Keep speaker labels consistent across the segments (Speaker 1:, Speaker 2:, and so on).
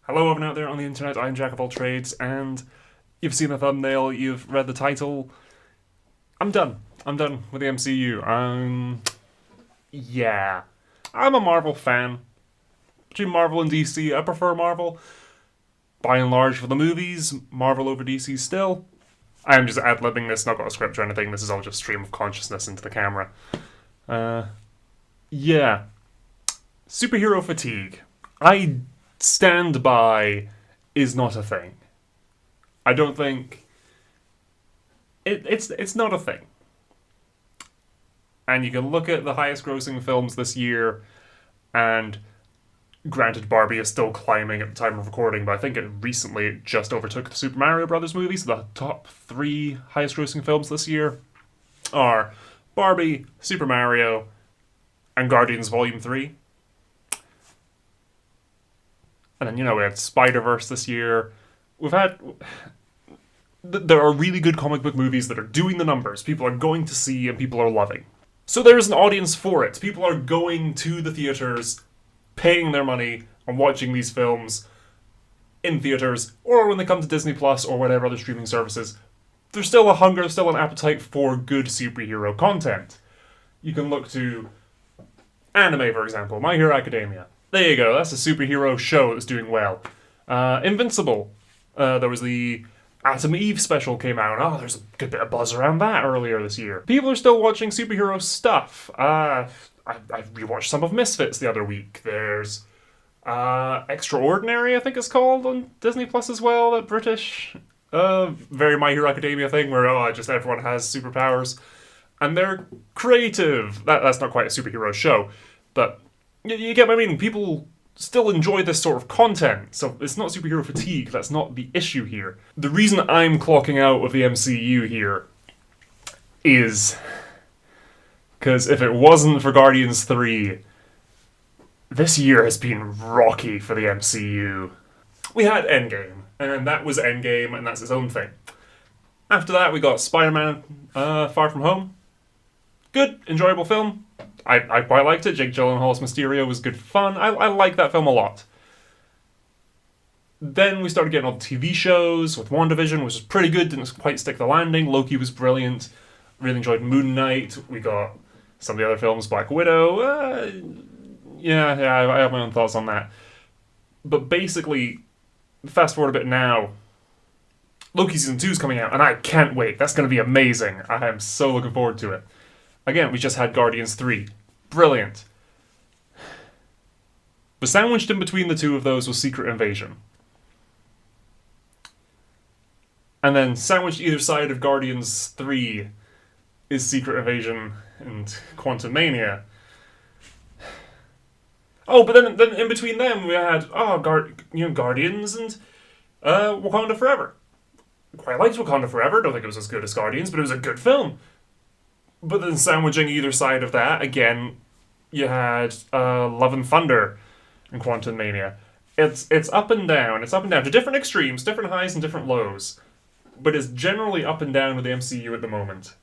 Speaker 1: Hello, everyone out there on the internet. I'm Jack of all trades, and you've seen the thumbnail, you've read the title. I'm done. I'm done with the MCU. Yeah. I'm a Marvel fan. Between Marvel and DC, I prefer Marvel. By and large, for the movies, Marvel over DC still. I'm just ad-libbing this, not got a script or anything. This is all just stream of consciousness into the camera. Yeah. Superhero fatigue. I stand by is not a thing. I don't think it's not a thing. And you can look at the highest grossing films this year, and granted Barbie is still climbing at the time of recording, but I think it recently just overtook the Super Mario Brothers movie, so the top 3 highest grossing films this year are Barbie, Super Mario, and Guardians Volume 3. And then, we had Spider-Verse this year. There are really good comic book movies that are doing the numbers. People are going to see and people are loving. So there's an audience for it. People are going to the theaters, paying their money, and watching these films in theaters, or when they come to Disney Plus or whatever other streaming services. There's still a hunger, there's still an appetite for good superhero content. You can look to anime, for example, My Hero Academia. There you go, that's a superhero show that's doing well. Invincible. There was the Atom Eve special came out. Oh, there's a good bit of buzz around that earlier this year. People are still watching superhero stuff. I rewatched some of Misfits the other week. There's Extraordinary, I think it's called, on Disney Plus as well, that British, very My Hero Academia thing where, just everyone has superpowers. And they're creative. That's not quite a superhero show, but you get my meaning. People still enjoy this sort of content, so it's not superhero fatigue. That's not the issue here. The reason I'm clocking out of the MCU here is because if it wasn't for Guardians 3, this year has been rocky for the MCU. We had Endgame, and that was Endgame, and that's its own thing. After that, we got Spider-Man Far From Home. Good, enjoyable film. I quite liked it. Jake Gyllenhaal's Mysterio was good fun. I like that film a lot. Then we started getting all the TV shows with WandaVision, which was pretty good, didn't quite stick the landing. Loki was brilliant. Really enjoyed Moon Knight. We got some of the other films, Black Widow. I have my own thoughts on that. But basically, fast forward a bit now, Loki Season 2 is coming out, and I can't wait. That's going to be amazing. I am so looking forward to it. Again, we just had Guardians 3. Brilliant. But sandwiched in between the two of those was Secret Invasion. And then sandwiched either side of Guardians 3 is Secret Invasion and Quantumania. Oh, but then in between them we had Guardians and Wakanda Forever. Quite liked Wakanda Forever. Don't think it was as good as Guardians, but it was a good film. But then sandwiching either side of that, again, you had Love and Thunder and Quantumania. It's up and down. It's up and down to different extremes, different highs and different lows. But it's generally up and down with the MCU at the moment.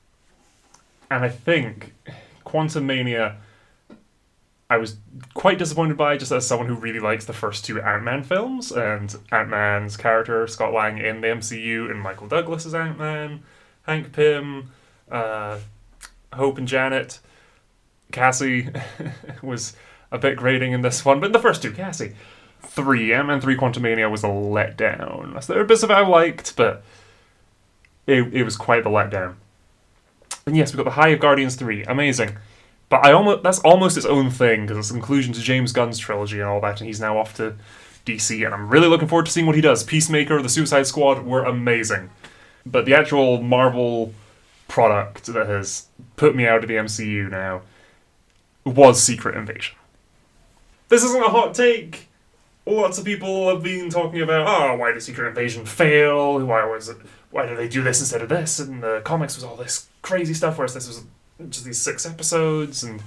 Speaker 1: And I think Quantumania, I was quite disappointed by, just as someone who really likes the first 2 Ant-Man films, and Ant-Man's character, Scott Lang, in the MCU, and Michael Douglas as Ant-Man, Hank Pym, Hope and Janet. Cassie was a bit grating in this one, but in the first 2, Cassie. Ant-Man 3 Quantumania was a letdown. There were bits of it I liked, but it was quite the letdown. And yes, we got the high of Guardians 3. Amazing. But that's almost its own thing, because it's an inclusion to James Gunn's trilogy and all that, and he's now off to DC, and I'm really looking forward to seeing what he does. Peacemaker, The Suicide Squad were amazing. But the actual Marvel product that has put me out of the MCU now was Secret Invasion. This isn't a hot take. Lots of people have been talking about, why did Secret Invasion fail? Why did they do this instead of this? And the comics was all this crazy stuff, whereas this was just these 6 episodes and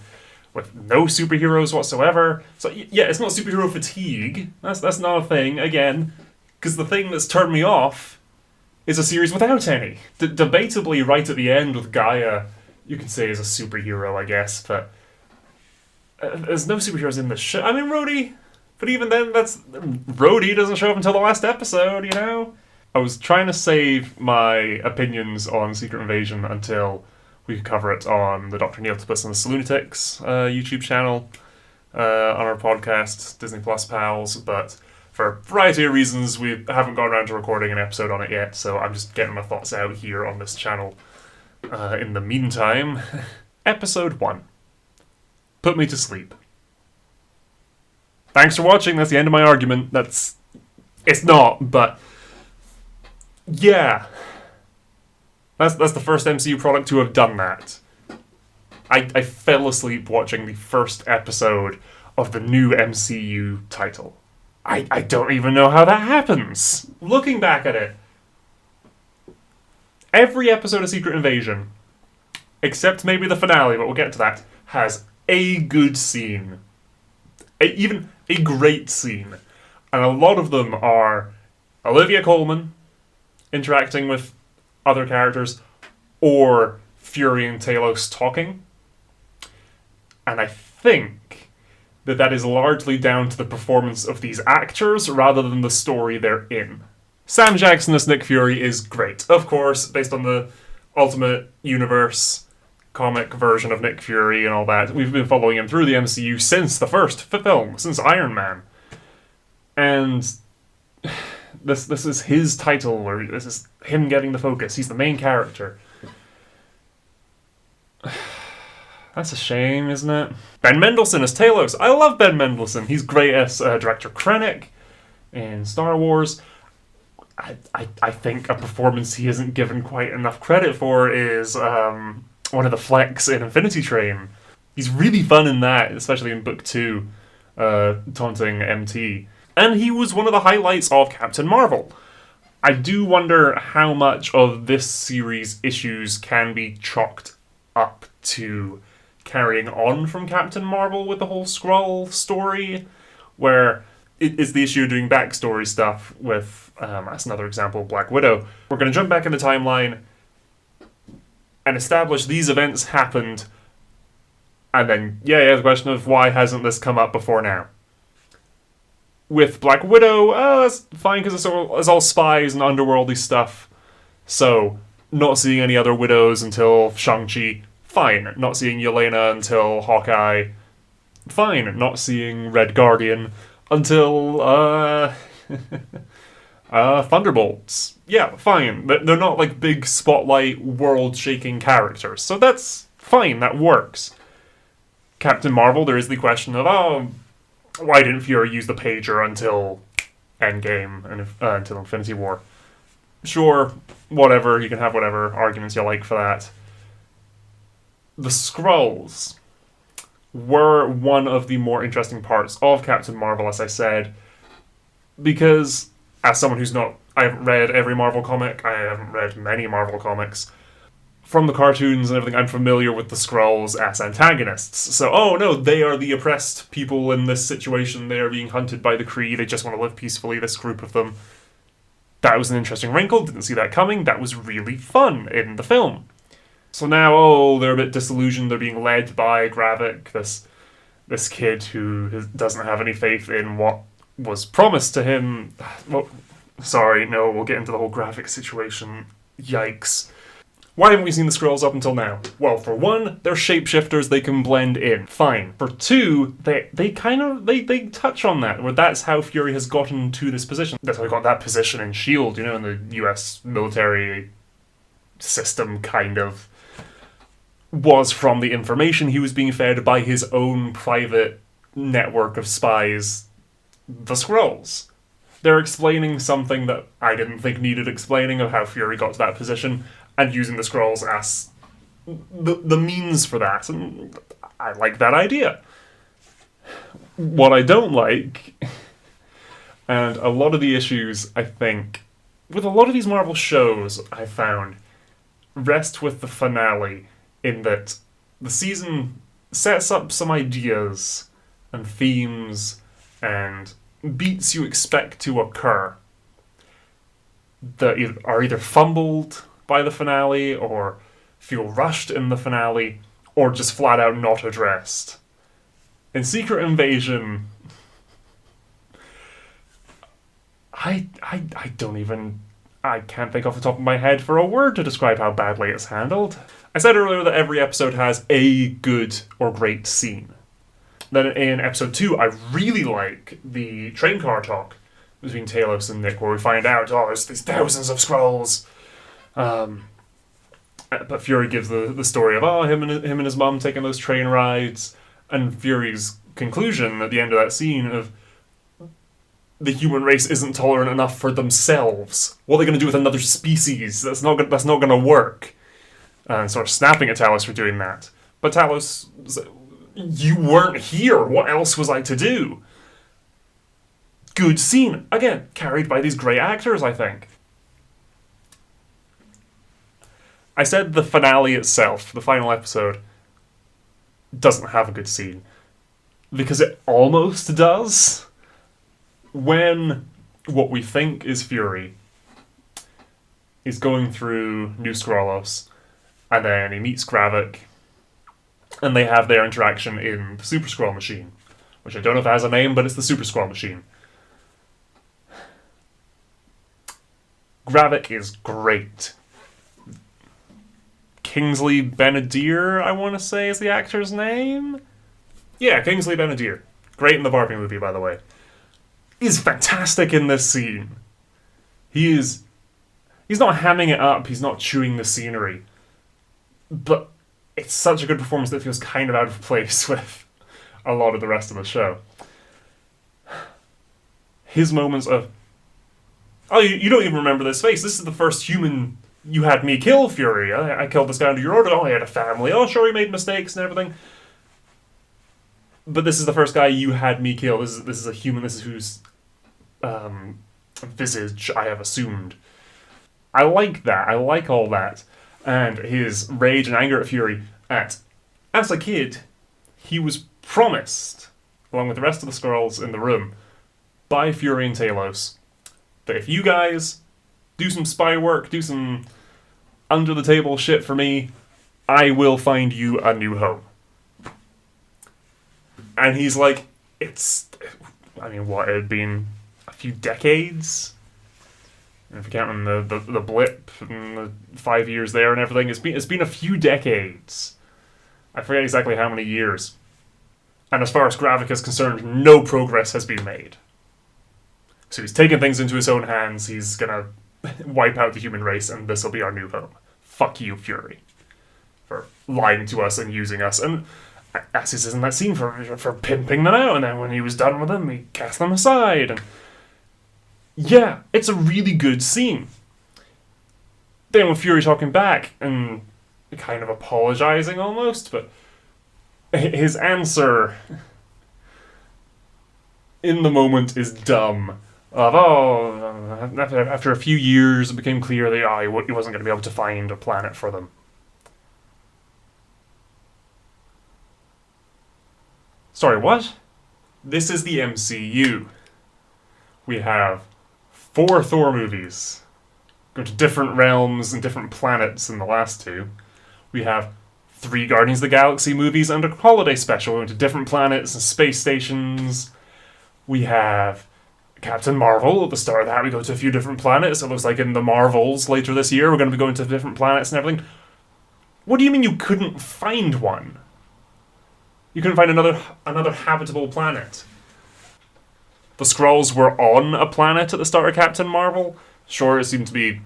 Speaker 1: with no superheroes whatsoever. So yeah, it's not superhero fatigue. That's not a thing, again, because the thing that's turned me off is a series without any. Debatably, right at the end with Gaia, you can say is a superhero, I guess, but there's no superheroes in this show. I mean, Rhodey, But even then, Rhodey doesn't show up until the last episode, you know? I was trying to save my opinions on Secret Invasion until we could cover it on the Dr. Neotopus and the Salunatics YouTube channel, on our podcast, Disney Plus Pals, but for a variety of reasons, we haven't gone around to recording an episode on it yet, so I'm just getting my thoughts out here on this channel. In the meantime, Episode 1. Put Me to Sleep. Thanks for watching, that's the end of my argument. It's not, but yeah. That's the first MCU product to have done that. I fell asleep watching the first episode of the new MCU title. I don't even know how that happens. Looking back at it, every episode of Secret Invasion, except maybe the finale, but we'll get to that, has a good scene. Even a great scene. And a lot of them are Olivia Colman interacting with other characters, or Fury and Talos talking. And I think that is largely down to the performance of these actors rather than the story they're in. Sam Jackson as Nick Fury is great. Of course, based on the Ultimate Universe comic version of Nick Fury and all that. We've been following him through the MCU since the first film, since Iron Man. And this is his title, or this is him getting the focus. He's the main character. That's a shame, isn't it? Ben Mendelsohn as Talos. I love Ben Mendelsohn. He's great as Director Krennic in Star Wars. I think a performance he isn't given quite enough credit for is one of the Flecks in Infinity Train. He's really fun in that, especially in Book 2, taunting MT. And he was one of the highlights of Captain Marvel. I do wonder how much of this series' issues can be chalked up to carrying on from Captain Marvel with the whole Skrull story, where it is the issue of doing backstory stuff with, that's another example, Black Widow. We're going to jump back in the timeline and establish these events happened, and then, the question of why hasn't this come up before now? With Black Widow, that's fine because it's all spies and underworldy stuff. So, not seeing any other widows until Shang-Chi, fine. Not seeing Yelena until Hawkeye, fine. Not seeing Red Guardian until, Thunderbolts. Yeah, fine. They're not like big spotlight, world-shaking characters. So that's fine, that works. Captain Marvel, there is the question of, why didn't Fury use the pager until Endgame and until Infinity War? Sure, whatever, you can have whatever arguments you like for that. The Skrulls were one of the more interesting parts of Captain Marvel, as I said, because as someone I haven't read every Marvel comic, I haven't read many Marvel comics. From the cartoons and everything, I'm familiar with the Skrulls as antagonists. So, they are the oppressed people in this situation. They are being hunted by the Kree. They just want to live peacefully, this group of them. That was an interesting wrinkle. Didn't see that coming. That was really fun in the film. So now, they're a bit disillusioned. They're being led by Gravik, this kid who doesn't have any faith in what was promised to him. Well, we'll get into the whole Gravik situation. Yikes. Why haven't we seen the Skrulls up until now? Well, for one, they're shapeshifters, they can blend in. Fine. For two, they touch on that, where that's how Fury has gotten to this position. That's how he got that position in S.H.I.E.L.D., in the US military system, kind of, was from the information he was being fed by his own private network of spies, the Skrulls. They're explaining something that I didn't think needed explaining of how Fury got to that position, and using the Skrulls as the means for that. And I like that idea. What I don't like, and a lot of the issues, I think, with a lot of these Marvel shows, I found, rest with the finale, in that the season sets up some ideas and themes and beats you expect to occur that are either fumbled by the finale, or feel rushed in the finale, or just flat out not addressed. In Secret Invasion, I don't even... I can't think off the top of my head for a word to describe how badly it's handled. I said earlier that every episode has a good or great scene. Then in episode 2, I really like the train car talk between Talos and Nick, where we find out, there's these thousands of Skrulls. But Fury gives the story of him and his mum taking those train rides, and Fury's conclusion at the end of that scene of the human race isn't tolerant enough for themselves. What are they going to do with another species? That's not going to work. And sort of snapping at Talos for doing that. But Talos, you weren't here. What else was I to do? Good scene. Again, carried by these great actors, I think. I said the finale itself, the final episode, doesn't have a good scene. Because it almost does. When what we think is Fury is going through New Skrullos, and then he meets Gravik, and they have their interaction in the Super-Skrull machine, which I don't know if it has a name, but it's the Super-Skrull machine. Gravik is great. Kingsley Benadir, I want to say, is the actor's name? Yeah, Kingsley Benadir. Great in the Barbie movie, by the way. Is fantastic in this scene. He's not hamming it up, he's not chewing the scenery. But it's such a good performance that it feels kind of out of place with a lot of the rest of the show. His moments of, you don't even remember this face. This is the first human you had me kill, Fury. I killed this guy under your order. He had a family. Sure, he made mistakes and everything. But this is the first guy you had me kill. This is a human. This is whose visage I have assumed. I like that. I like all that. And his rage and anger at Fury as a kid, he was promised, along with the rest of the Skrulls in the room, by Fury and Talos, that if you guys do some spy work, do some under-the-table shit for me, I will find you a new home. And he's like, what, it had been a few decades? And if you count on the blip and the 5 years there and everything, it's been a few decades. I forget exactly how many years. And as far as Gravik is concerned, no progress has been made. So he's taken things into his own hands, he's gonna wipe out the human race, and this will be our new home. Fuck you, Fury. For lying to us and using us. And as he says in that scene, for pimping them out, and then when he was done with them, he cast them aside. And yeah, it's a really good scene. Then with Fury talking back, and kind of apologizing almost, but his answer in the moment is dumb. After a few years, it became clear that he wasn't going to be able to find a planet for them. Sorry, what? This is the MCU. We have 4 Thor movies, going to different realms and different planets in the last 2. We have 3 Guardians of the Galaxy movies and a holiday special going to different planets and space stations. We have Captain Marvel. At the start of that, we go to a few different planets. It looks like in the Marvels later this year, we're going to be going to different planets and everything. What do you mean you couldn't find one? You couldn't find another habitable planet? The Skrulls were on a planet at the start of Captain Marvel. Sure, it seemed to be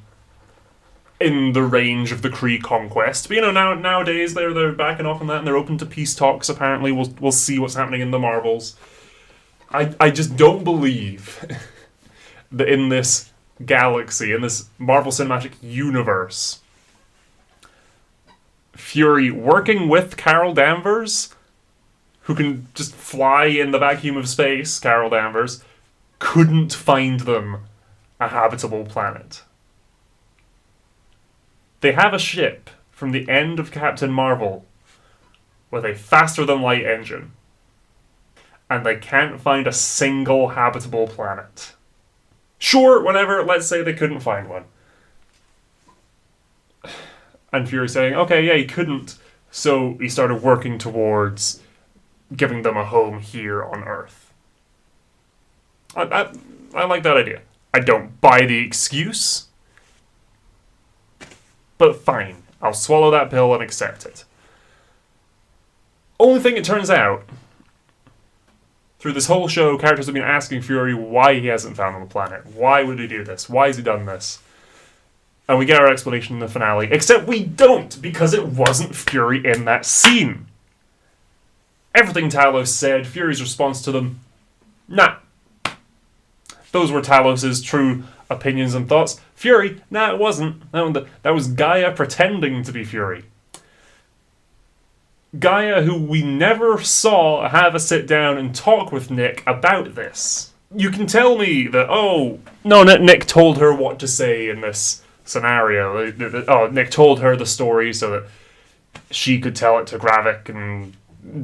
Speaker 1: in the range of the Kree conquest. But nowadays they're backing off on that and they're open to peace talks. Apparently, we'll see what's happening in the Marvels. I just don't believe that in this galaxy, in this Marvel Cinematic Universe, Fury working with Carol Danvers, who can just fly in the vacuum of space, Carol Danvers, couldn't find them a habitable planet. They have a ship from the end of Captain Marvel with a faster-than-light engine, and they can't find a single habitable planet. Sure, whatever, let's say they couldn't find one. And Fury saying, okay, yeah, he couldn't, so he started working towards giving them a home here on Earth. I like that idea. I don't buy the excuse. But fine, I'll swallow that pill and accept it. Only thing it turns out, through this whole show, characters have been asking Fury why he hasn't found on the planet. Why would he do this? Why has he done this? And we get our explanation in the finale, except we don't, because it wasn't Fury in that scene. Everything Talos said, Fury's response to them, nah. Those were Talos' true opinions and thoughts. Fury, nah, it wasn't. That was Gaia pretending to be Fury. Gaia, who we never saw have a sit down and talk with Nick about this. You can tell me that, oh, no, Nick told her what to say in this scenario. Oh, Nick told her the story so that she could tell it to Gravik and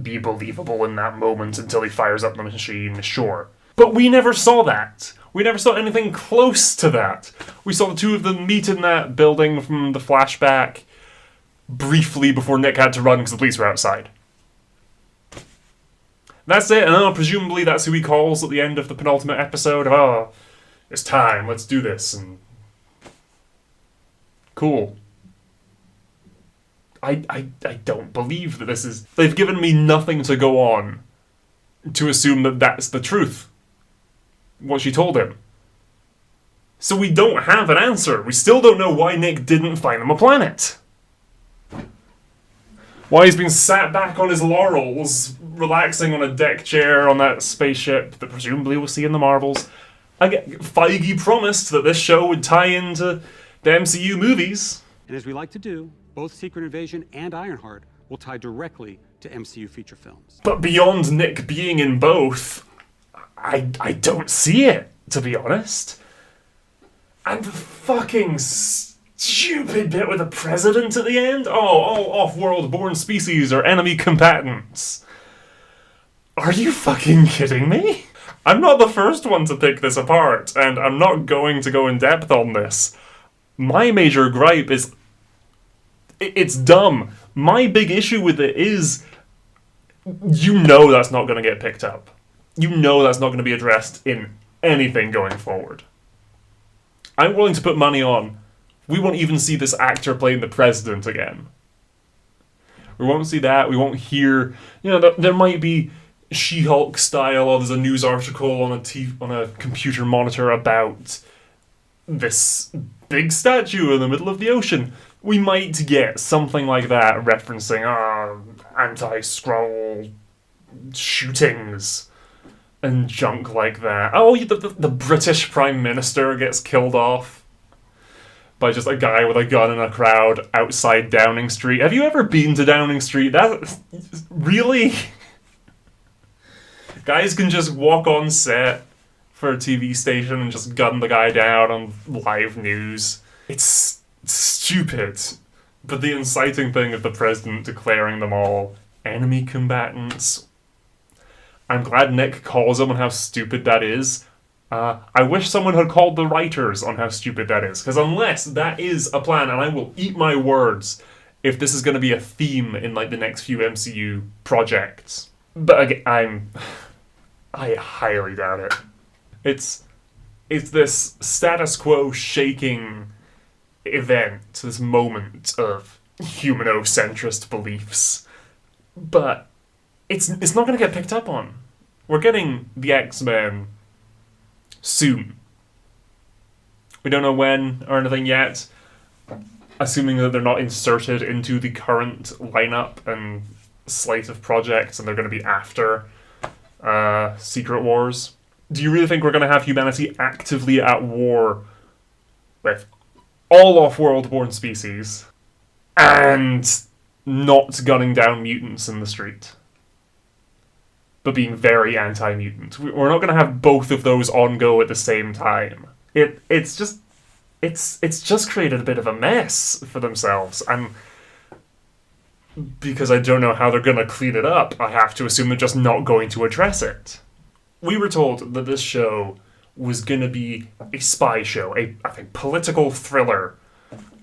Speaker 1: be believable in that moment until he fires up the machine, sure. But we never saw that. We never saw anything close to that. We saw the two of them meet in that building from the flashback briefly before Nick had to run because the police were outside. That's it, and presumably that's who he calls at the end of the penultimate episode. Oh, it's time, let's do this, and cool. I don't believe that this is... They've given me nothing to go on to assume that that's the truth. What she told him. So we don't have an answer. We still don't know why Nick didn't find them a planet. Why he's been sat back on his laurels, relaxing on a deck chair on that spaceship that presumably we'll see in the Marvels. Feige promised that this show would tie into the MCU movies.
Speaker 2: And as we like to do, both Secret Invasion and Ironheart will tie directly to MCU feature films.
Speaker 1: But beyond Nick being in both, I don't see it, to be honest. And the fucking stupid bit with the president at the end? Oh, all off-world born species are enemy combatants. Are you fucking kidding me? I'm not the first one to pick this apart, and I'm not going to go in depth on this. My major gripe is... It's dumb. My big issue with it is... You know that's not going to get picked up. You know that's not going to be addressed in anything going forward. I'm willing to put money on we won't even see this actor playing the president again. We won't see that. We won't hear... there might be She-Hulk style, or there's a news article on a computer monitor about this big statue in the middle of the ocean. We might get something like that referencing anti-Skrull shootings and junk like that. Oh, the British Prime Minister gets killed off by just a guy with a gun in a crowd outside Downing Street. Have you ever been to Downing Street? Really? Guys can just walk on set for a TV station and just gun the guy down on live news. It's stupid. But the inciting thing of the president declaring them all enemy combatants... I'm glad Nick calls them on how stupid that is. I wish someone had called the writers on how stupid that is, because unless that is a plan, and I will eat my words if this is going to be a theme in the next few MCU projects. But again, I highly doubt it. It's this status quo shaking event, this moment of humanocentrist beliefs, but it's not going to get picked up on. We're getting the X-Men soon. We don't know when or anything yet, assuming that they're not inserted into the current lineup and slate of projects and they're going to be after Secret Wars. Do you really think we're going to have humanity actively at war with all off-world born species and not gunning down mutants in the street, but being very anti-mutant? We're not going to have both of those on go at the same time. It's just created a bit of a mess for themselves, and because I don't know how they're going to clean it up, I have to assume they're just not going to address it. We were told that this show was going to be a spy show, I think political thriller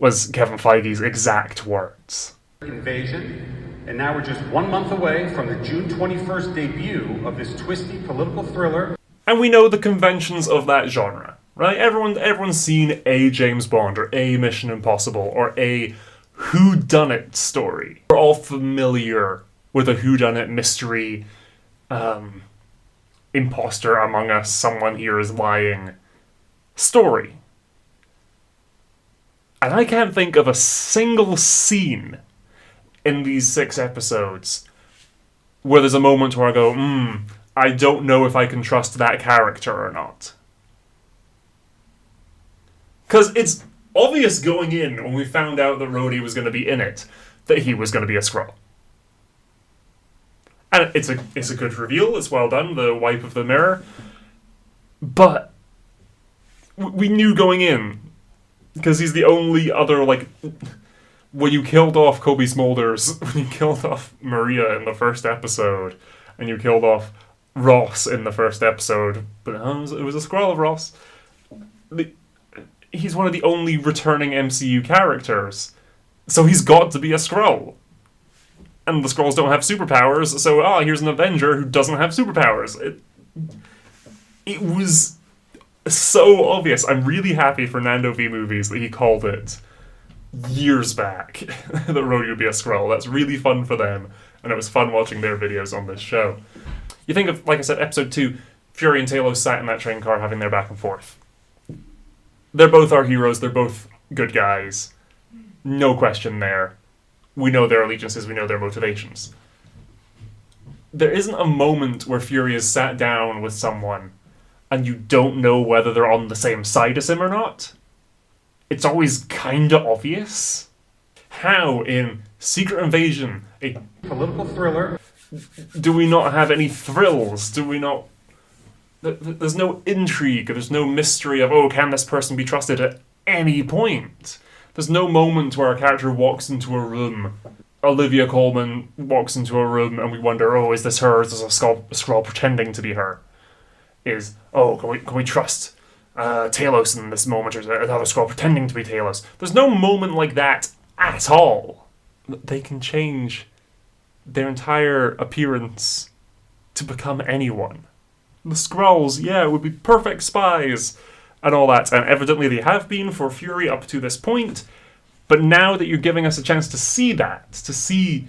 Speaker 1: was Kevin Feige's exact words.
Speaker 2: Invasion, and now we're just 1 month away from the June 21st debut of this twisty political thriller.
Speaker 1: And we know the conventions of that genre. right? Everyone's seen a James Bond or a Mission Impossible or a whodunit story. We're all familiar with a whodunit mystery, imposter among us, someone here is lying story. And I can't think of a single scene in these 6 episodes where there's a moment where I go, I don't know if I can trust that character or not. Because it's obvious going in, when we found out that Rhodey was going to be in it, that he was going to be a Skrull. And it's a good reveal, it's well done, the wipe of the mirror. But we knew going in, because he's the only other, like, when you killed off Kobe Smulders, when you killed off Maria in the first episode, and you killed off Ross in the first episode, but it was a Skrull of Ross. He's one of the only returning MCU characters, so he's got to be a Skrull. And the Skrulls don't have superpowers, so here's an Avenger who doesn't have superpowers. It was so obvious. I'm really happy for Nando V Movies that he called it years back that Rhodey would be a Skrull. That's really fun for them, and it was fun watching their videos on this show. You think of, like I said, episode 2, Fury and Talos sat in that train car having their back and forth. They're both our heroes, they're both good guys. No question there. We know their allegiances, we know their motivations. There isn't a moment where Fury has sat down with someone and you don't know whether they're on the same side as him or not. It's always kinda obvious. How, in Secret Invasion, a political thriller, do we not have any thrills? Do we not... There's no intrigue, there's no mystery of, can this person be trusted at any point? There's no moment where a character walks into a room, Olivia Colman walks into a room and we wonder, is this her? Is this a Skrull pretending to be her? Can we trust Talos in this moment, or is there another Skrull pretending to be Talos? There's no moment like that at all. They can change their entire appearance to become anyone. The Skrulls, would be perfect spies and all that, and evidently they have been for Fury up to this point, but now that you're giving us a chance to see that, to see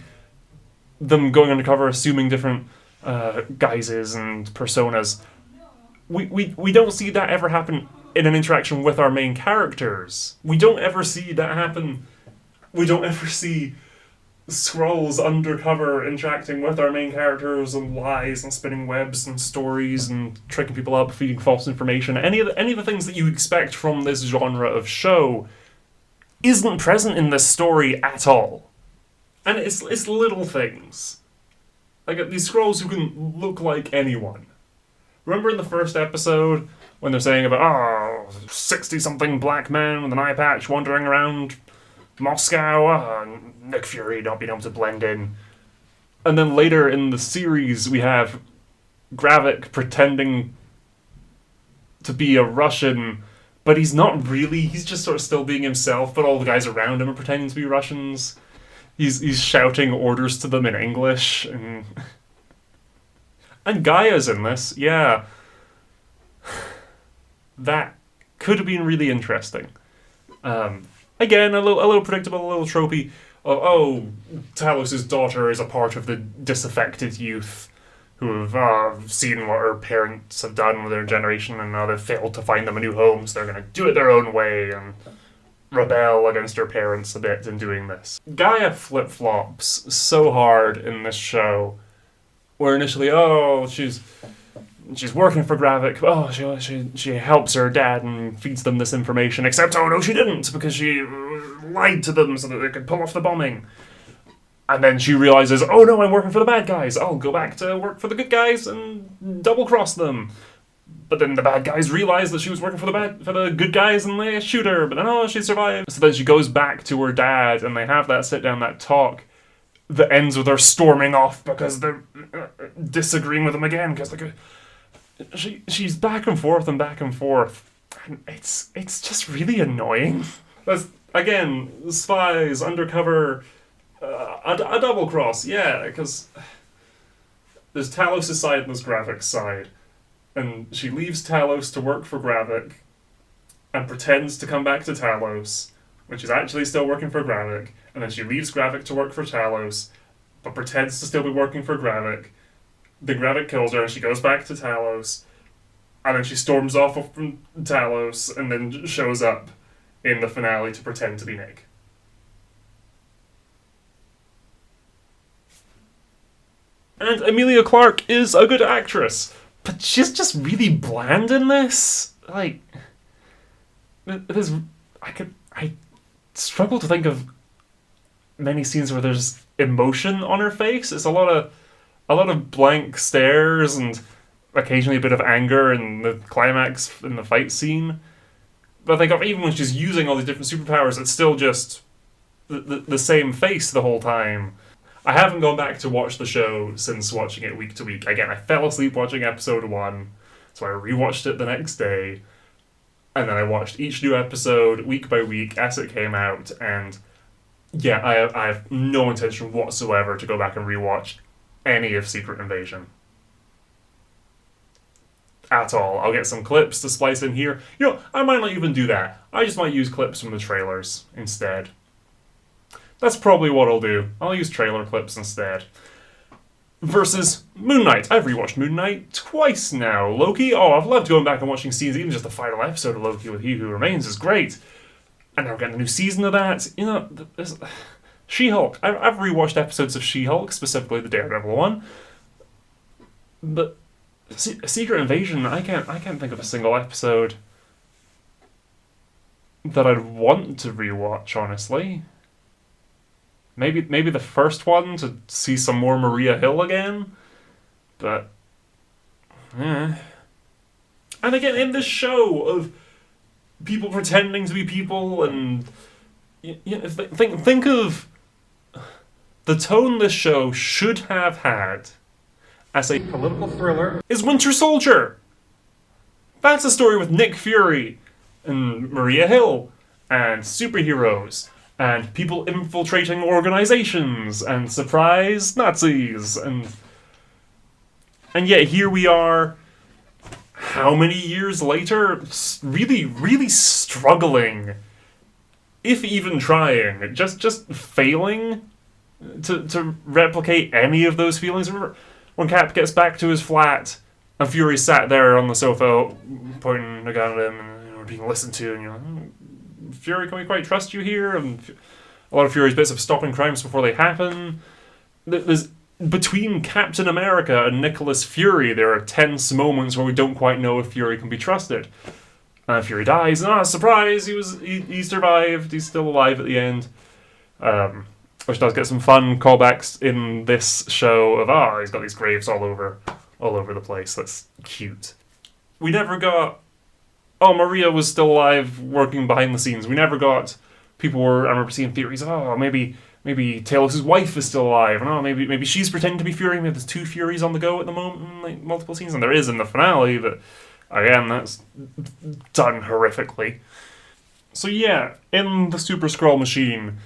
Speaker 1: them going undercover, assuming different guises and personas, we don't see that ever happen in an interaction with our main characters. We don't ever see that happen. We don't ever see Skrulls undercover interacting with our main characters and lies and spinning webs and stories and tricking people up, feeding false information. Any of the things that you expect from this genre of show isn't present in this story at all. And it's little things. Like these Skrulls who can look like anyone. Remember in the first episode when they're saying about 60-something black man with an eye patch wandering around Moscow, Nick Fury not being able to blend in. And then later in the series we have Gravik pretending to be a Russian, but he's not really, he's just sort of still being himself, but all the guys around him are pretending to be Russians. He's shouting orders to them in English, and Gaia's in this, yeah. That could have been really interesting. Again, a little predictable, a little tropey. Talos' daughter is a part of the disaffected youth who have seen what her parents have done with their generation, and now they've failed to find them a new home, so they're going to do it their own way and rebel against her parents a bit in doing this. Gaia flip-flops so hard in this show, where initially, she's working for Gravik. She helps her dad and feeds them this information. Except, no, she didn't, because she lied to them so that they could pull off the bombing. And then she realizes, no, I'm working for the bad guys. I'll go back to work for the good guys and double-cross them. But then the bad guys realize that she was working for the good guys, and they shoot her. But then, she survived. So then she goes back to her dad, and they have that sit-down, that talk, that ends with her storming off because they're disagreeing with him again, because she's back and forth and back and forth, and it's just really annoying. That's, again, spies, undercover, a double cross, because there's Talos' side and there's Gravik's side, and she leaves Talos to work for Gravik, and pretends to come back to Talos, when she's actually still working for Gravik, and then she leaves Gravik to work for Talos, but pretends to still be working for Gravik. Then Gravik kills her, and she goes back to Talos, and then she storms off from Talos, and then shows up in the finale to pretend to be Nick. And Emilia Clarke is a good actress, but she's just really bland in this. Like, there's, I struggle to think of many scenes where there's emotion on her face. It's a lot of blank stares and occasionally a bit of anger in the climax in the fight scene. But I think even when she's using all these different superpowers, it's still just the same face the whole time. I haven't gone back to watch the show since watching it week to week. Again, I fell asleep watching episode 1, so I rewatched it the next day, and then I watched each new episode week by week as it came out, and yeah, I have no intention whatsoever to go back and rewatch any of Secret Invasion. At all. I'll get some clips to splice in here. You know, I might not even do that. I just might use clips from the trailers instead. That's probably what I'll do. I'll use trailer clips instead. Versus Moon Knight. I've rewatched Moon Knight twice now. Loki, I've loved going back and watching scenes. Even just the final episode of Loki with He Who Remains is great. And now we're getting a new season of that. You know, She-Hulk. I've rewatched episodes of She-Hulk, specifically the Daredevil one. But Secret Invasion, I can't think of a single episode that I'd want to rewatch, honestly. Maybe the first one to see some more Maria Hill again, but And again, in this show of people pretending to be people, and think of the tone this show should have had as a political thriller is Winter Soldier. That's a story with Nick Fury and Maria Hill and superheroes and people infiltrating organizations and surprise Nazis, and yet here we are, how many years later, really struggling, if even trying, just failing to replicate any of those feelings. Remember when Cap gets back to his flat and Fury sat there on the sofa pointing a gun at him and being listened to, and you're like, Fury, can we quite trust you here? And a lot of Fury's bits of stopping crimes before they happen. There's, between Captain America and Nicholas Fury, there are tense moments where we don't quite know if Fury can be trusted. Fury dies, and surprise, he survived, he's still alive at the end. Which does get some fun callbacks in this show of, he's got these graves all over the place. That's cute. We never got, Maria was still alive working behind the scenes. We never got, I remember seeing theories of, maybe Talos' wife is still alive, and maybe she's pretending to be Fury. Maybe there's two Furies on the go at the moment, like multiple scenes, and there is in the finale, but again, that's done horrifically. So yeah, in the Super-Skrull machine,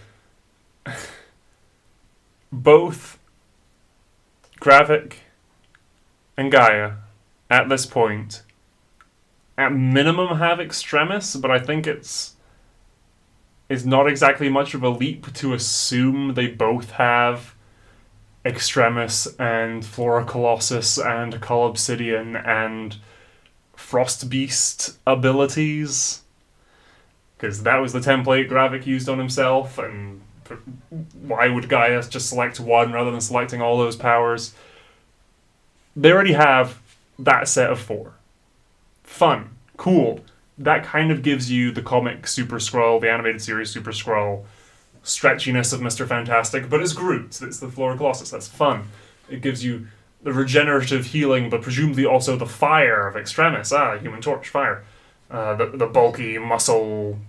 Speaker 1: both Gravik and Gaia, at this point, at minimum have Extremis, but I think it's not exactly much of a leap to assume they both have Extremis and Flora Colossus and Cull Obsidian and Frost Beast abilities, because that was the template Gravik used on himself, and why would Gaia just select one rather than selecting all those powers? They already have that set of 4. Fun. Cool. That kind of gives you the comic Super-Skrull, the animated series Super-Skrull, stretchiness of Mr. Fantastic, but it's Groot. It's the Flora Colossus. That's fun. It gives you the regenerative healing, but presumably also the fire of Extremis. Human Torch, fire. The bulky muscle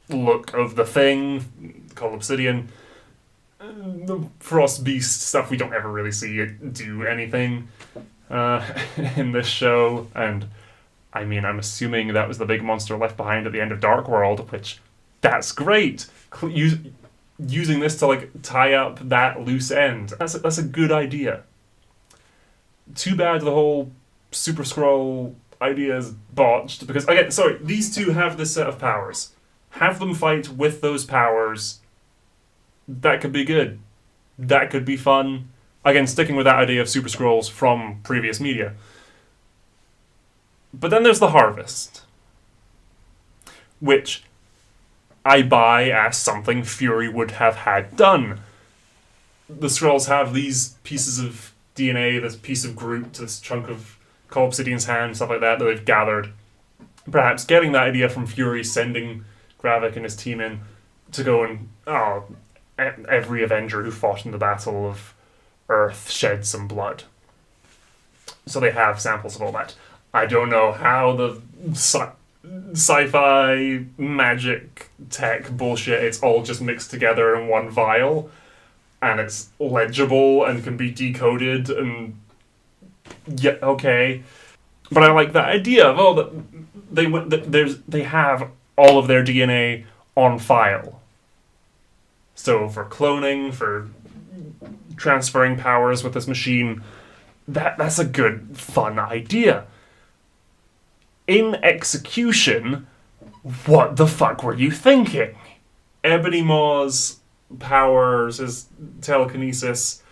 Speaker 1: look of the Thing, Cull Obsidian. The Frost Beast stuff we don't ever really see it do anything in this show, and I mean, I'm assuming that was the big monster left behind at the end of Dark World, which, that's great. Using this to tie up that loose end, that's a good idea. Too bad the whole Super-Skrull idea is botched, because, again, sorry, these two have this set of powers. Have them fight with those powers. That could be good. That could be fun. Again, sticking with that idea of Super-Skrulls from previous media. But then there's the Harvest, which I buy as something Fury would have had done. The Skrulls have these pieces of DNA, this piece of Groot, this chunk of Cole Obsidian's hand, stuff like that they've gathered. Perhaps getting that idea from Fury, sending Gravik and his team in to go and, every Avenger who fought in the Battle of Earth shed some blood. So they have samples of all that. I don't know how the sci-fi magic tech bullshit, it's all just mixed together in one vial, and it's legible and can be decoded, and yeah, okay. But I like that idea of, they have all of their DNA on file. So for cloning, for transferring powers with this machine, that's a good, fun idea. In execution, what the fuck were you thinking? Ebony Maw's powers, his telekinesis,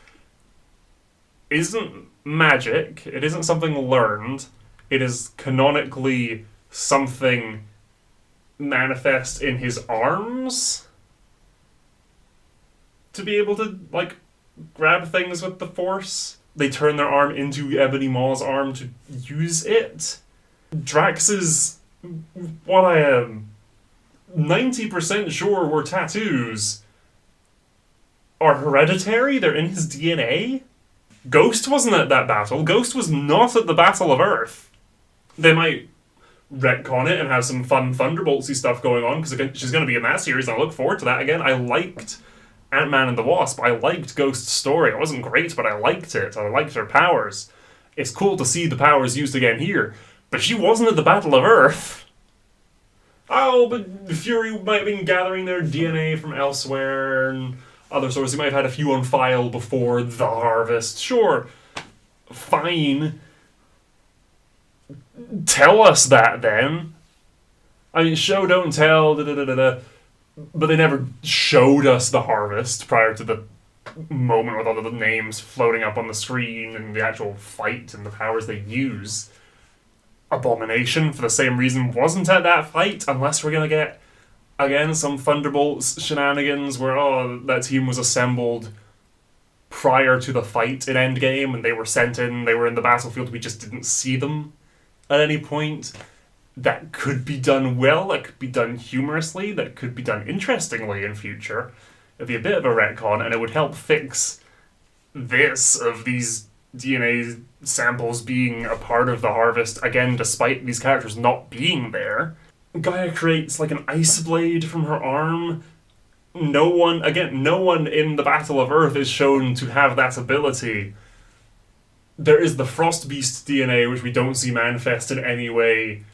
Speaker 1: isn't magic. It isn't something learned. It is canonically something manifest in his arms to be able to, like, grab things with the Force. They turn their arm into Ebony Maw's arm to use it. Drax's, what I am 90% sure were tattoos, are hereditary. They're in his DNA. Ghost wasn't at that battle. Ghost was not at the Battle of Earth. They might retcon it and have some fun Thunderboltsy stuff going on, because she's going to be in that series, and I look forward to that again. I liked Ant-Man and the Wasp. I liked Ghost's story. It wasn't great, but I liked it. I liked her powers. It's cool to see the powers used again here. But she wasn't at the Battle of Earth. Oh, but Fury might have been gathering their DNA from elsewhere and other sources. He might have had a few on file before the Harvest. Sure. Fine. Tell us that then. I mean, show, don't tell, da-da-da-da-da. But they never showed us the Harvest prior to the moment with all of the names floating up on the screen and the actual fight and the powers they use. Abomination, for the same reason, wasn't at that fight, unless we're gonna get, again, some Thunderbolts shenanigans where, that team was assembled prior to the fight in Endgame, and they were sent in, they were in the battlefield, we just didn't see them at any point. That could be done well, that could be done humorously, that could be done interestingly in future. It'd be a bit of a retcon, and it would help fix this, of these DNA samples being a part of the Harvest, again, despite these characters not being there. Gaia creates, like, an ice blade from her arm. No one in the Battle of Earth is shown to have that ability. There is the Frost Beast DNA, which we don't see manifest in any way,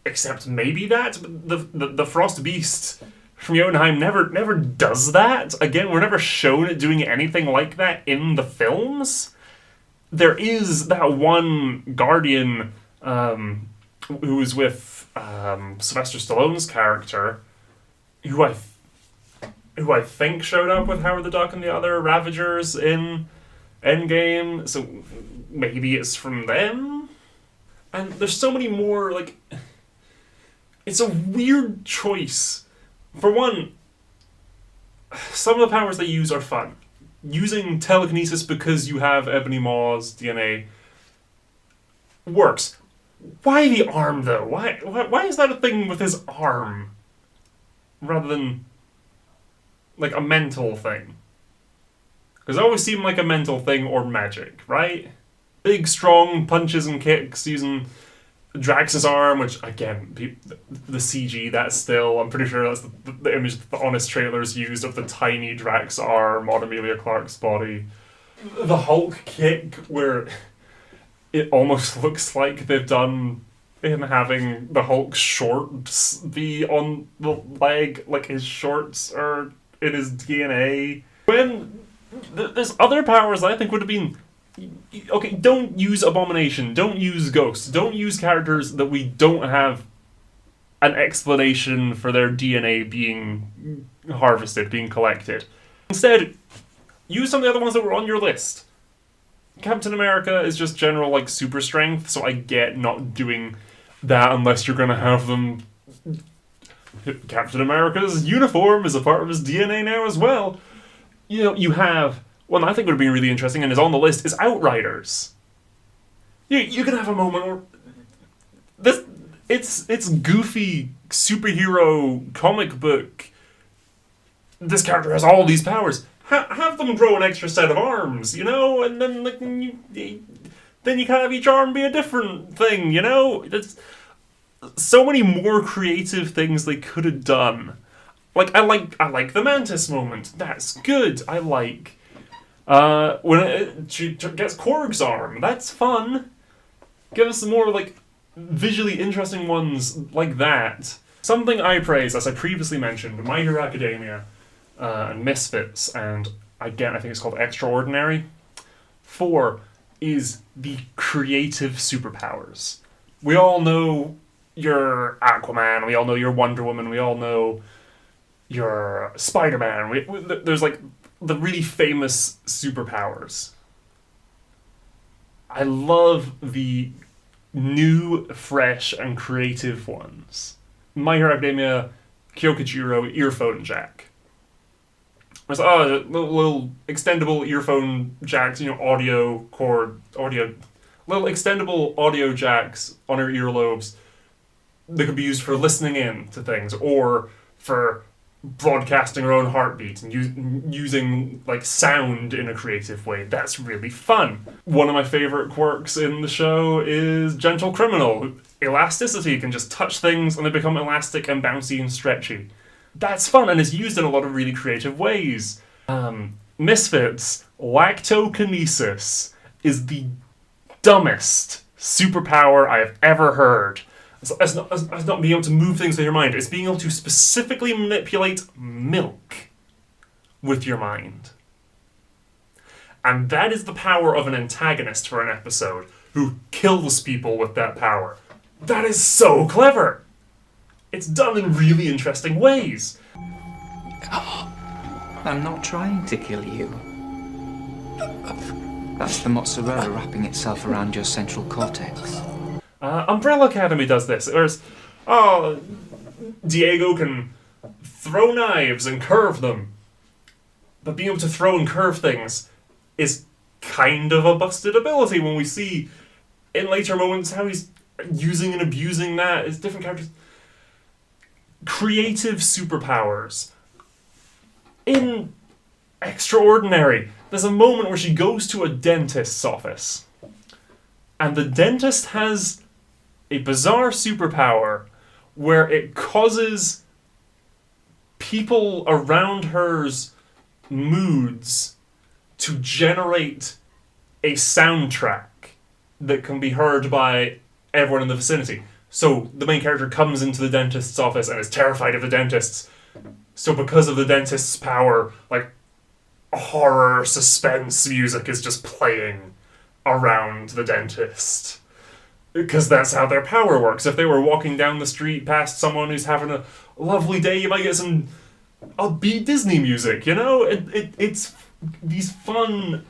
Speaker 1: except maybe that. The Frost Beast from Jotunheim never does that. Again, we're never shown it doing anything like that in the films. There is that one Guardian who is with Sylvester Stallone's character, who I think showed up with Howard the Duck and the other Ravagers in Endgame, so maybe it's from them? And there's so many more, like... It's a weird choice. For one, some of the powers they use are fun. Using telekinesis because you have Ebony Maw's DNA works. Why the arm, though? Why is that a thing with his arm? Rather than, like, a mental thing. Because it always seemed like a mental thing or magic, right? Big, strong punches and kicks using Drax's arm, which, again, the CG, that's still, I'm pretty sure that's the image that the Honest trailers used of the tiny Drax arm on Emilia Clarke's body. The Hulk kick, where it almost looks like they've done him having the Hulk shorts be on the leg, like his shorts are in his DNA. When there's other powers I think would have been Okay, don't use Abomination, don't use Ghosts, don't use characters that we don't have an explanation for their DNA being harvested, being collected. Instead, use some of the other ones that were on your list. Captain America is just general, like, super strength, so I get not doing that unless you're gonna have them... Captain America's uniform is a part of his DNA now as well. You know, you have... One I think would be really interesting and is on the list is Outriders. You can have a moment where... It's goofy superhero comic book. This character has all these powers. Have them grow an extra set of arms, you know, and then like then you can have each arm be a different thing, you know. There's so many more creative things they could have done. Like I like the Mantis moment. That's good. I like when she gets Korg's arm. That's fun. Give us some more like visually interesting ones like that. Something I praise, as I previously mentioned, My Hero Academia and Misfits, and again I think it's called Extraordinary. 4 is the creative superpowers. We all know you're Aquaman, we all know you're Wonder Woman, we all know you're Spider-Man. There's like the really famous superpowers. I love the new, fresh, and creative ones. My Hero Academia, Kyokujiro, Earphone Jack. There's little extendable earphone jacks, you know, little extendable audio jacks on her earlobes that could be used for listening in to things, or for broadcasting her own heartbeat and using like sound in a creative way. That's really fun. One of my favorite quirks in the show is Gentle Criminal. Elasticity, can just touch things and they become elastic and bouncy and stretchy. That's fun and is used in a lot of really creative ways. Misfits, lactokinesis is the dumbest superpower I have ever heard. It's not being able to move things with your mind. It's being able to specifically manipulate milk with your mind. And that is the power of an antagonist for an episode, who kills people with that power. That is so clever! It's done in really interesting ways.
Speaker 3: I'm not trying to kill you. That's the mozzarella wrapping itself around your central cortex.
Speaker 1: Umbrella Academy does this. There's, Diego can throw knives and curve them. But being able to throw and curve things is kind of a busted ability when we see in later moments how he's using and abusing that as different characters. Creative superpowers. In Extraordinary, there's a moment where she goes to a dentist's office. And the dentist has a bizarre superpower where it causes people around her's moods to generate a soundtrack that can be heard by everyone in the vicinity. So the main character comes into the dentist's office and is terrified of the dentists. So because of the dentist's power, like, horror suspense music is just playing around the dentist. Because that's how their power works. If they were walking down the street past someone who's having a lovely day, you might get some upbeat Disney music, you know? It's these fun,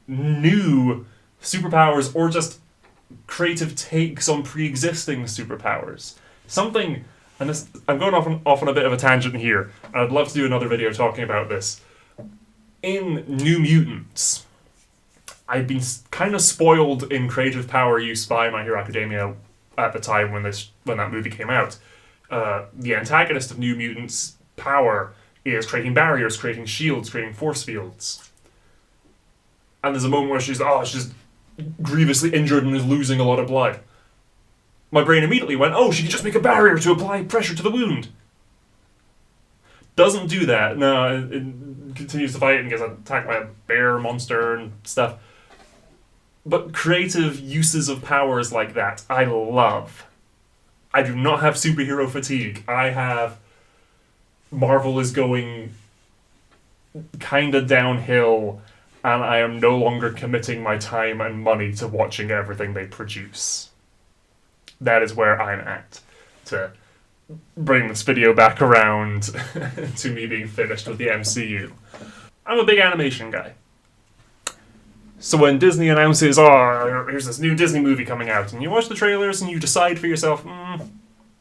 Speaker 1: new superpowers, or just creative takes on pre-existing superpowers. Something, and this, I'm going off on a bit of a tangent here, and I'd love to do another video talking about this. In New Mutants, I'd been kind of spoiled in creative power use by My Hero Academia at the time when that movie came out. The antagonist of New Mutants' power is creating barriers, creating shields, creating force fields. And there's a moment where she's grievously injured and is losing a lot of blood. My brain immediately went, she could just make a barrier to apply pressure to the wound. Doesn't do that. No, it continues to fight and gets attacked by a bear monster and stuff. But creative uses of powers like that, I love. I do not have superhero fatigue. I have... Marvel is going kind of downhill, and I am no longer committing my time and money to watching everything they produce. That is where I'm at. To bring this video back around to me being finished with the MCU. I'm a big animation guy. So when Disney announces, oh, here's this new Disney movie coming out, and you watch the trailers and you decide for yourself,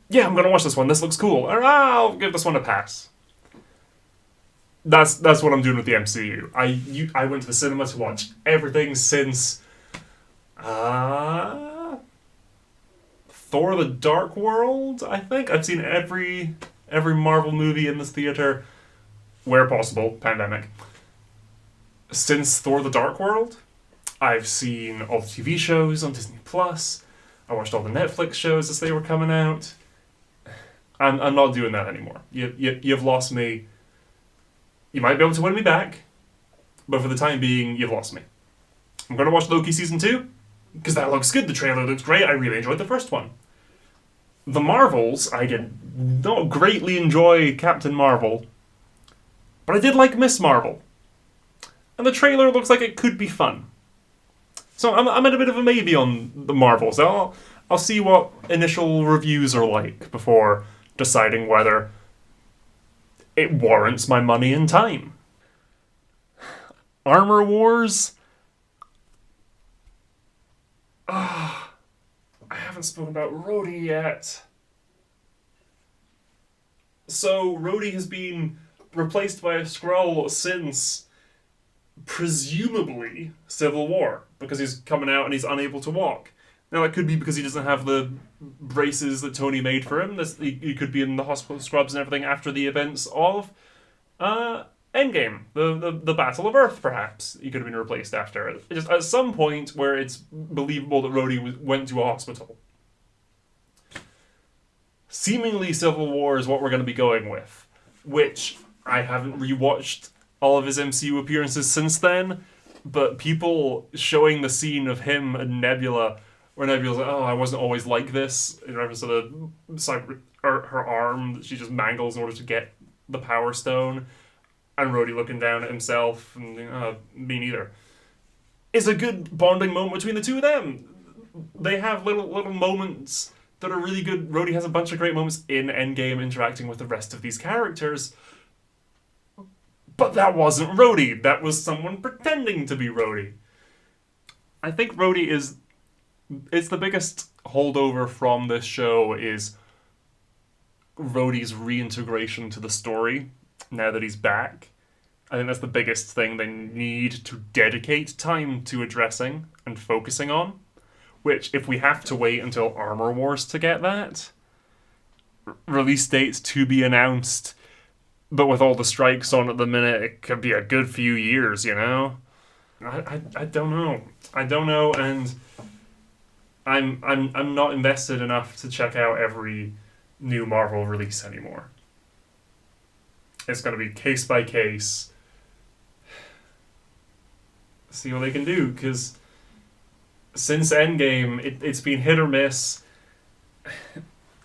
Speaker 1: yeah, I'm gonna watch this one, this looks cool, or I'll give this one a pass. That's what I'm doing with the MCU. I went to the cinema to watch everything since Thor: The Dark World, I think. I've seen every Marvel movie in this theater where possible, pandemic. Since Thor: The Dark World, I've seen all the TV shows on Disney Plus. I watched all the Netflix shows as they were coming out. I'm not doing that anymore. You've lost me. You might be able to win me back, but for the time being, you've lost me. I'm going to watch Loki Season 2, because that looks good. The trailer looks great. I really enjoyed the first one. The Marvels, I did not greatly enjoy Captain Marvel, but I did like Miss Marvel. And the trailer looks like it could be fun. So I'm at a bit of a maybe on the Marvels. I'll see what initial reviews are like before deciding whether it warrants my money and time. Armor Wars? I haven't spoken about Rhodey yet. So, Rhodey has been replaced by a Skrull since, presumably, Civil War, because he's coming out and he's unable to walk. Now, that could be because he doesn't have the braces that Tony made for him. He could be in the hospital scrubs and everything after the events of Endgame, the Battle of Earth, perhaps. He could have been replaced after. Just at some point where it's believable that Rhodey went to a hospital. Seemingly Civil War is what we're going to be going with, which I haven't rewatched all of his MCU appearances since then, but people showing the scene of him and Nebula, where Nebula's like, oh, I wasn't always like this, in reference to her arm that she just mangles in order to get the Power Stone, and Rhodey looking down at himself, and me neither, is a good bonding moment between the two of them. They have little moments that are really good. Rhodey has a bunch of great moments in Endgame interacting with the rest of these characters. But that wasn't Rhodey. That was someone pretending to be Rhodey. I think Rhodey is... It's the biggest holdover from this show is Rhodey's reintegration to the story now that he's back. I think that's the biggest thing they need to dedicate time to addressing and focusing on. Which, if we have to wait until Armor Wars to get that, release dates to be announced, but with all the strikes on at the minute, it could be a good few years, you know? I don't know. I don't know, and I'm not invested enough to check out every new Marvel release anymore. It's going to be case by case. See what they can do, because since Endgame, it's been hit or miss,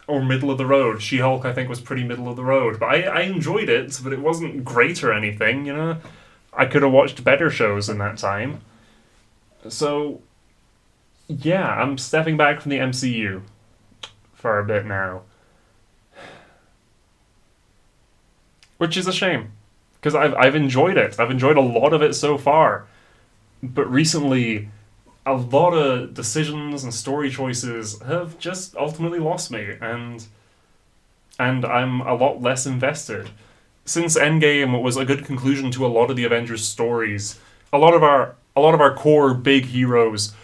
Speaker 1: or middle of the road. She-Hulk, I think, was pretty middle of the road, but I enjoyed it, but it wasn't great or anything, you know? I could have watched better shows in that time. So, yeah, I'm stepping back from the MCU for a bit now. Which is a shame, because I've enjoyed it. I've enjoyed a lot of it so far. But recently, a lot of decisions and story choices have just ultimately lost me, and I'm a lot less invested. Since Endgame was a good conclusion to a lot of the Avengers stories, a lot of our core big heroes,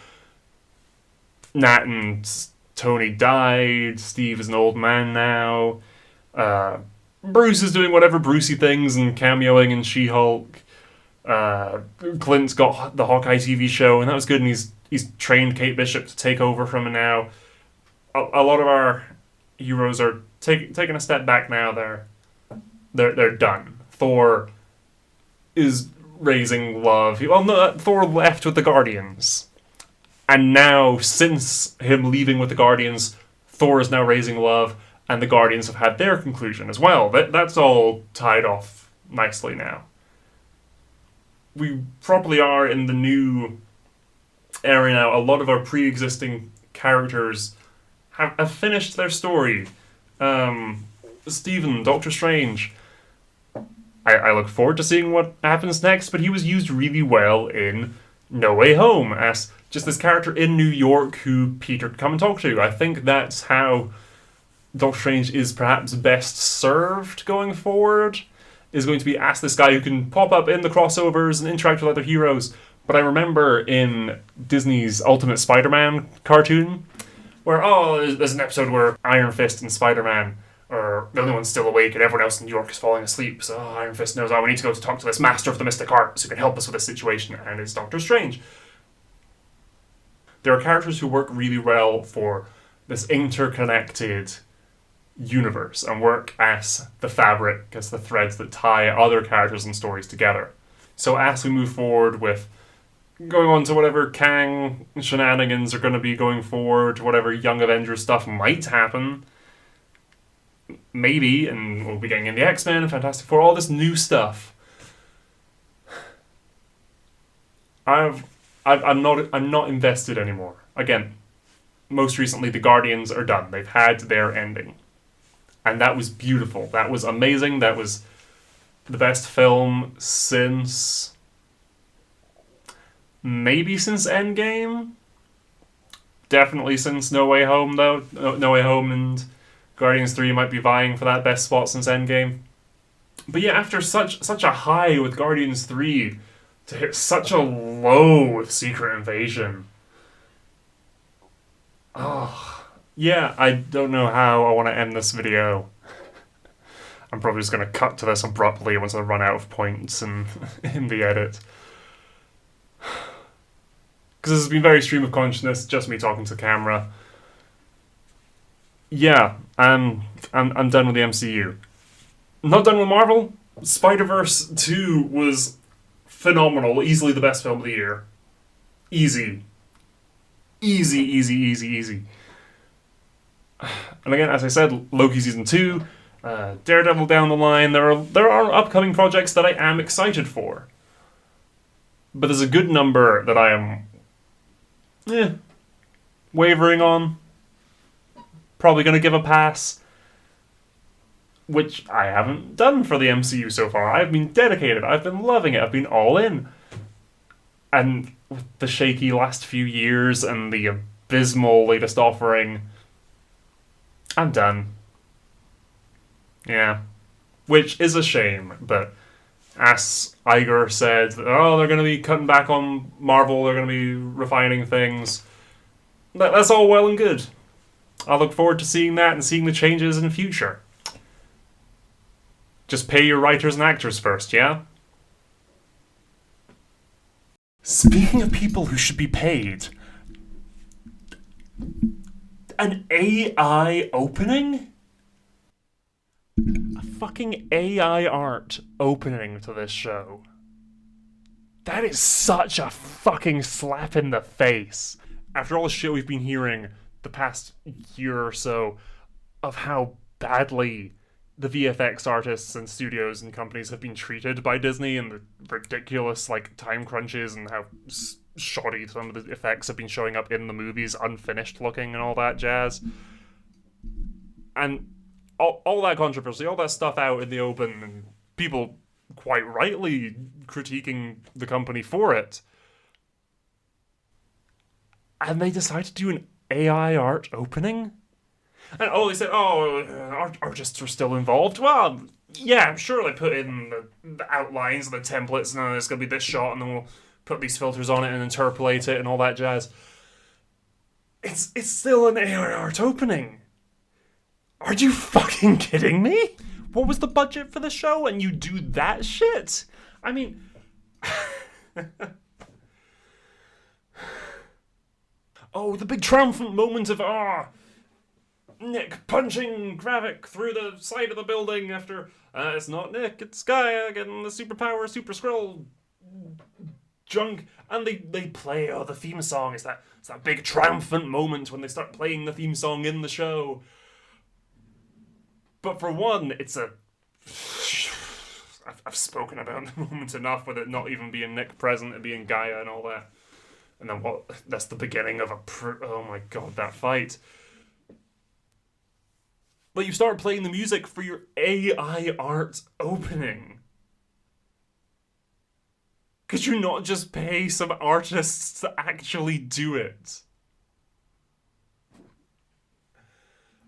Speaker 1: Nat and Tony died, Steve is an old man now, Bruce is doing whatever Brucey things and cameoing in She-Hulk. Clint's got the Hawkeye TV show, and that was good, and he's trained Kate Bishop to take over from him now. A lot of our heroes are taking a step back now. They're done. Thor is raising love. Well, no, Thor left with the Guardians, and now since him leaving with the Guardians, Thor is now raising love, and the Guardians have had their conclusion as well. That's all tied off nicely now. we probably are in the new era now. A lot of our pre-existing characters have finished their story. Stephen, Doctor Strange. I look forward to seeing what happens next, but he was used really well in No Way Home as just this character in New York who Peter could come and talk to. I think that's how Doctor Strange is perhaps best served going forward, is going to be as this guy who can pop up in the crossovers and interact with other heroes. But I remember in Disney's Ultimate Spider-Man cartoon, where, there's an episode where Iron Fist and Spider-Man are the only one's still awake and everyone else in New York is falling asleep. So Iron Fist knows, we need to go to talk to this master of the mystic arts who can help us with this situation, and it's Doctor Strange. There are characters who work really well for this interconnected universe and work as the fabric, as the threads that tie other characters and stories together. So as we move forward with going on to whatever Kang shenanigans are going to be going forward, whatever Young Avengers stuff might happen, maybe, and we'll be getting in the X-Men, Fantastic Four, all this new stuff. I'm not invested anymore. Again, most recently the Guardians are done. They've had their ending. And that was beautiful. That was amazing. That was the best film since Endgame. Definitely since No Way Home, though. No Way Home and Guardians 3 might be vying for that best spot since Endgame. But yeah, after such a high with Guardians 3 to hit such a low with Secret Invasion. Yeah, I don't know how I want to end this video. I'm probably just going to cut to this abruptly once I run out of points in the edit. Because this has been very stream of consciousness, just me talking to the camera. Yeah, I'm done with the MCU. Not done with Marvel. Spider-Verse 2 was phenomenal. Easily the best film of the year. Easy. And again, as I said, Loki Season 2, Daredevil down the line. There are upcoming projects that I am excited for. But there's a good number that I am wavering on. Probably going to give a pass. Which I haven't done for the MCU so far. I've been dedicated. I've been loving it. I've been all in. And with the shaky last few years and the abysmal latest offering, I'm done. Yeah. Which is a shame, but as Iger said, they're going to be cutting back on Marvel, they're going to be refining things. That's all well and good. I look forward to seeing that and seeing the changes in the future. Just pay your writers and actors first, yeah? Speaking of people who should be paid, an AI opening? A fucking AI art opening to this show. That is such a fucking slap in the face. After all the shit we've been hearing the past year or so of how badly the VFX artists and studios and companies have been treated by Disney and the ridiculous time crunches and how shoddy some of the effects have been showing up in the movies, unfinished looking and all that jazz. And all that controversy, all that stuff out in the open, and people quite rightly critiquing the company for it. And they decide to do an AI art opening? And they said, artists are still involved. Well, yeah, I'm sure they put in the outlines and the templates, and then there's going to be this shot, and then we'll put these filters on it and interpolate it and all that jazz. It's still an AI art opening. Are you fucking kidding me? What was the budget for the show, and you do that shit? I mean... the big triumphant moment of, Nick punching Gravik through the side of the building after, it's not Nick, it's Gaia getting the superpower, Super-Skrull junk, and they play, the theme song, it's that big triumphant moment when they start playing the theme song in the show. But for one, it's a I've spoken about the moment enough with it not even being Nick present and being Gaia and all that. And then that's the beginning of oh my god, that fight. But you start playing the music for your AI art opening. Could you not just pay some artists to actually do it?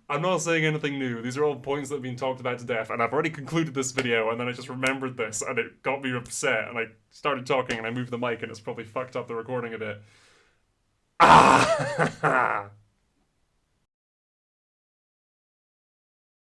Speaker 1: I'm not saying anything new. These are all points that have been talked about to death, and I've already concluded this video, and then I just remembered this, and it got me upset, and I started talking, and I moved the mic, and it's probably fucked up the recording a bit. Ah!